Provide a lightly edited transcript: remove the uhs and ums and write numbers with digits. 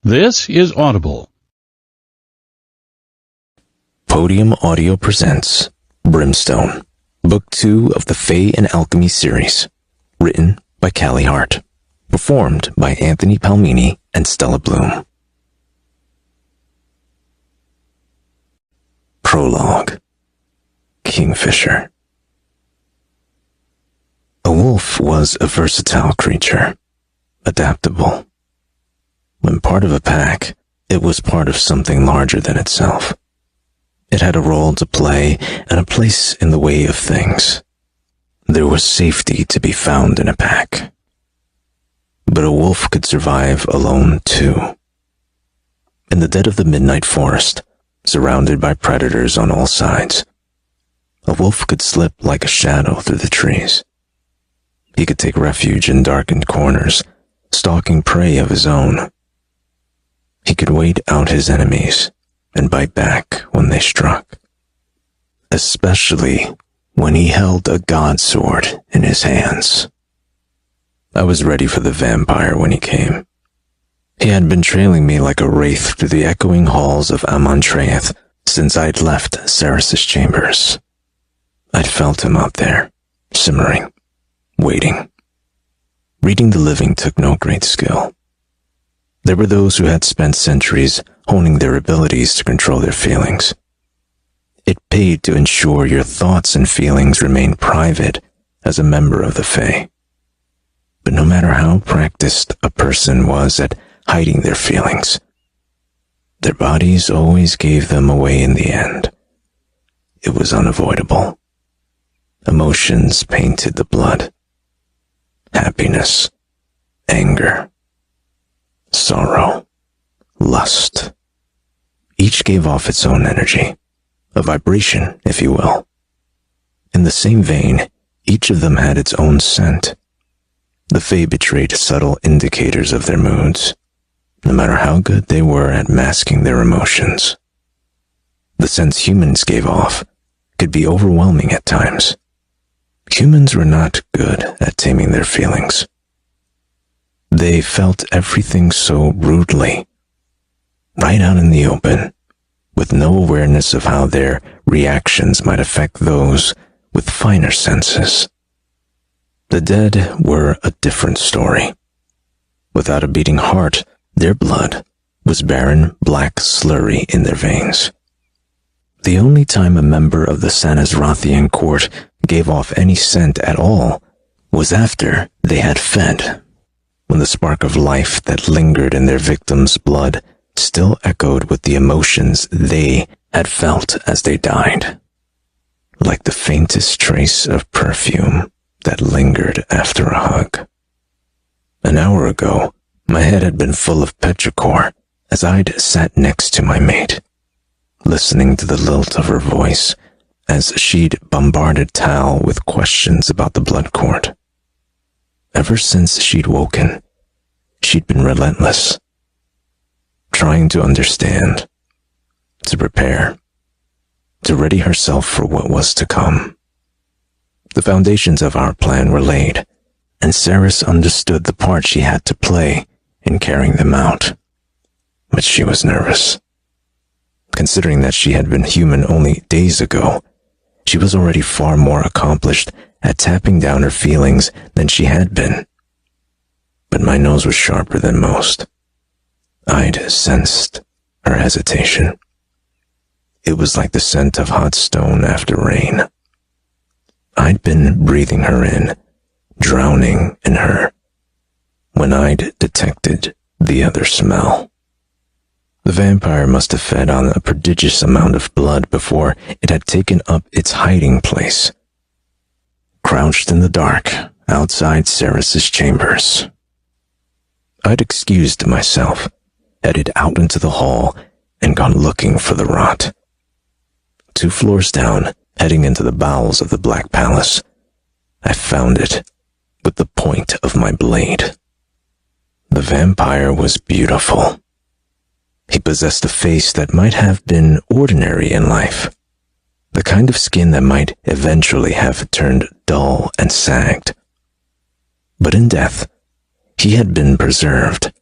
This is Audible. Podium Audio presents Brimstone, Book 2 of the Fae Alchemy Series, written by Callie Hart, performed by Anthony Palmini and Stella Bloom. Prologue. Kingfisher. A wolf was a versatile creature, adaptable. When part of a pack, it was part of something larger than itself. It had a role to play and a place in the way of things. There was safety to be found in a pack. But a wolf could survive alone too. In the dead of the midnight forest, surrounded by predators on all sides, a wolf could slip like a shadow through the trees. He could take refuge in darkened corners, stalking prey of his own. He could wait out his enemies and bite back when they struck, especially when he held a god sword in his hands. I was ready for the vampire when he came. He had been trailing me like a wraith through the echoing halls of Amontreath since I'd left Saeris' chambers. I'd felt him out there, simmering, waiting. Reading the living took no great skill. There were those who had spent centuries honing their abilities to control their feelings. It paid to ensure your thoughts and feelings remained private as a member of the Fae. But no matter how practiced a person was at hiding their feelings, their bodies always gave them away in the end. It was unavoidable. Emotions painted the blood. Happiness, anger, sorrow, lust. Each gave off its own energy, a vibration, if you will. In the same vein, each of them had its own scent. The Fae betrayed subtle indicators of their moods, no matter how good they were at masking their emotions. The scents humans gave off could be overwhelming at times. Humans were not good at taming their feelings. They felt everything so rudely, right out in the open, with no awareness of how their reactions might affect those with finer senses. The dead were a different story. Without a beating heart, their blood was barren black slurry in their veins. The only time a member of the Sanazrathian court gave off any scent at all was after they had fed, when the spark of life that lingered in their victim's blood still echoed with the emotions they had felt as they died, like the faintest trace of perfume that lingered after a hug. An hour ago, my head had been full of petrichor as I'd sat next to my mate, listening to the lilt of her voice as she'd bombarded Tal with questions about the blood court. Ever since she'd woken, she'd been relentless, trying to understand, to prepare, to ready herself for what was to come. The foundations of our plan were laid, and Saeris understood the part she had to play in carrying them out. But she was nervous. Considering that she had been human only days ago, she was already far more accomplished at tapping down her feelings than she had been. But my nose was sharper than most. I'd sensed her hesitation. It was like the scent of hot stone after rain. I'd been breathing her in, drowning in her, when I'd detected the other smell. The vampire must have fed on a prodigious amount of blood before it had taken up its hiding place, crouched in the dark outside Saeris' chambers. I'd excused myself, headed out into the hall, and gone looking for the rot. 2 floors down, heading into the bowels of the Black Palace, I found it with the point of my blade. The vampire was beautiful. He possessed a face that might have been ordinary in life, the kind of skin that might eventually have turned dull and sagged. But in death, he had been preserved,